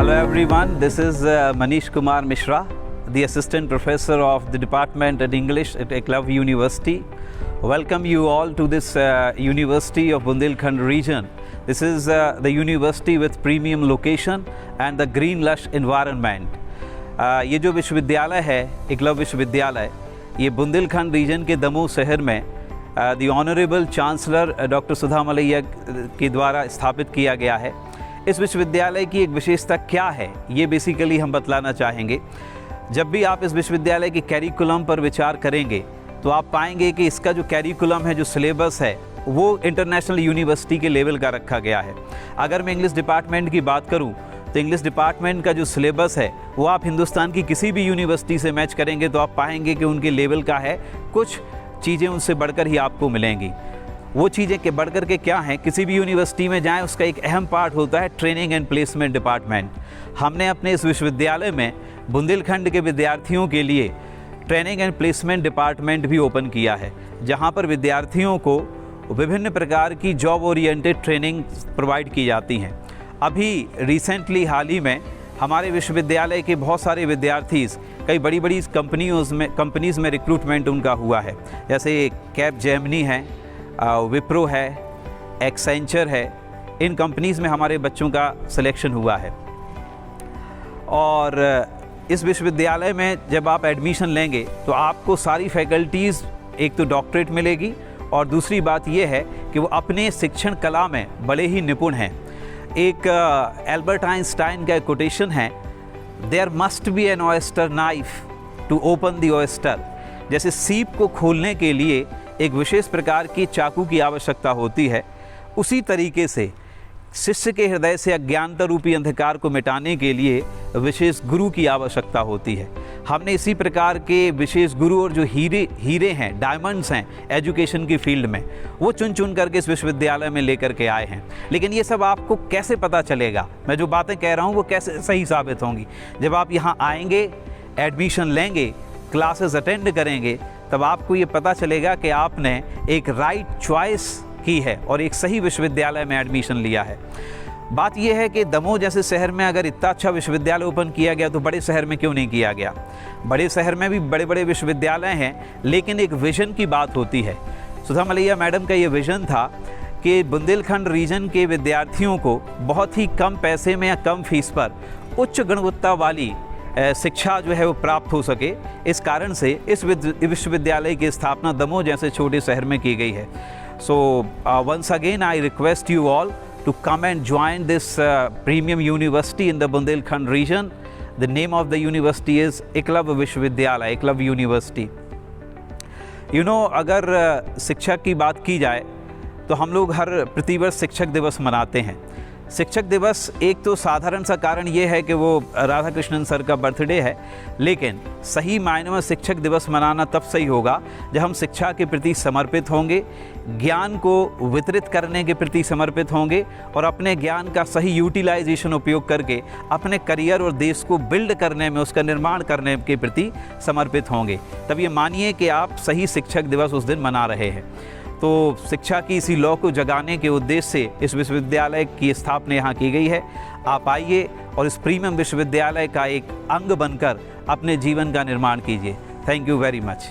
Hello everyone, this is Manish Kumar Mishra, the Assistant Professor of the Department at English at Eklavya University. Welcome you all to this University of Bundelkhand region. This is the university with premium location and the green lush environment. ये जो विश्वविद्यालय है, एकलव्य विश्वविद्यालय, ये Bundelkhand reason के दमोह शहर में the honourable chancellor doctor सुधा मलैया के द्वारा स्थापित किया गया है। इस विश्वविद्यालय की एक विशेषता क्या है, ये बेसिकली हम बतलाना चाहेंगे। जब भी आप इस विश्वविद्यालय के कैरिकुलम पर विचार करेंगे तो आप पाएंगे कि इसका जो कैरिकुलम है, जो सिलेबस है, वो इंटरनेशनल यूनिवर्सिटी के लेवल का रखा गया है। अगर मैं इंग्लिश डिपार्टमेंट की बात करूं तो इंग्लिश डिपार्टमेंट का जो सिलेबस है वो आप हिंदुस्तान की किसी भी यूनिवर्सिटी से मैच करेंगे तो आप पाएंगे कि उनके लेवल का है। कुछ चीज़ें उनसे बढ़कर ही आपको मिलेंगी। वो चीज़ें के बढ़कर के क्या हैं, किसी भी यूनिवर्सिटी में जाएं उसका एक अहम पार्ट होता है ट्रेनिंग एंड प्लेसमेंट डिपार्टमेंट। हमने अपने इस विश्वविद्यालय में बुंदेलखंड के विद्यार्थियों के लिए ट्रेनिंग एंड प्लेसमेंट डिपार्टमेंट भी ओपन किया है, जहां पर विद्यार्थियों को विभिन्न प्रकार की जॉब ओरिएंटेड ट्रेनिंग प्रोवाइड की जाती हैं। अभी रिसेंटली हाल ही में हमारे विश्वविद्यालय के बहुत सारे विद्यार्थी कई बड़ी बड़ी कंपनीज़ में रिक्रूटमेंट उनका हुआ है, जैसे कैपजेमिनी है, विप्रो है, एक्सेंचर है। इन कंपनीज़ में हमारे बच्चों का सिलेक्शन हुआ है। और इस विश्वविद्यालय में जब आप एडमिशन लेंगे तो आपको सारी फैकल्टीज़, एक तो डॉक्टरेट मिलेगी और दूसरी बात यह है कि वो अपने शिक्षण कला में बड़े ही निपुण हैं। एक एल्बर्ट आइंस्टाइन का कोटेशन है, there must be an oyster knife to open the oyster. जैसे सीप को खोलने के लिए एक विशेष प्रकार की चाकू की आवश्यकता होती है, उसी तरीके से शिष्य के हृदय से अज्ञानता रूपी अंधकार को मिटाने के लिए विशेष गुरु की आवश्यकता होती है। हमने इसी प्रकार के विशेष गुरु और जो हीरे हैं, डायमंड्स हैं एजुकेशन की फील्ड में, वो चुन करके इस विश्वविद्यालय में लेकर के आए हैं। लेकिन ये सब आपको कैसे पता चलेगा, मैं जो बातें कह रहा हूँ वो कैसे सही साबित होंगी? जब आप यहाँ आएंगे, एडमिशन लेंगे, क्लासेस अटेंड करेंगे, तब आपको ये पता चलेगा कि आपने एक राइट चॉइस की है और एक सही विश्वविद्यालय में एडमिशन लिया है। बात यह है कि दमोह जैसे शहर में अगर इतना अच्छा विश्वविद्यालय ओपन किया गया तो बड़े शहर में क्यों नहीं किया गया? बड़े शहर में भी बड़े बड़े विश्वविद्यालय हैं, लेकिन एक विज़न की बात होती है। सुधा मलैया मैडम का ये विज़न था कि बुंदेलखंड रीजन के विद्यार्थियों को बहुत ही कम पैसे में या कम फीस पर उच्च गुणवत्ता वाली शिक्षा जो है वो प्राप्त हो सके। इस कारण से इस विश्वविद्यालय की स्थापना दमोह जैसे छोटे शहर में की गई है। So once again I request you all to come and join this premium university in the Bundelkhand region. The name of the university is Eklavya Vishwavidyalaya, Eklavya University. You know, अगर शिक्षा की बात की जाए तो हम लोग हर प्रतिवर्ष शिक्षक दिवस मनाते हैं। शिक्षक दिवस एक तो साधारण सा कारण ये है कि वो राधा कृष्णन सर का बर्थडे है, लेकिन सही मायने में शिक्षक दिवस मनाना तब सही होगा जब हम शिक्षा के प्रति समर्पित होंगे, ज्ञान को वितरित करने के प्रति समर्पित होंगे और अपने ज्ञान का सही यूटिलाइजेशन उपयोग करके अपने करियर और देश को बिल्ड करने में, उसका निर्माण करने के प्रति समर्पित होंगे। तब ये मानिए कि आप सही शिक्षक दिवस उस दिन मना रहे हैं। तो शिक्षा की इसी लौ को जगाने के उद्देश्य से इस विश्वविद्यालय की स्थापना यहाँ की गई है। आप आइए और इस प्रीमियम विश्वविद्यालय का एक अंग बनकर अपने जीवन का निर्माण कीजिए। Thank you very much.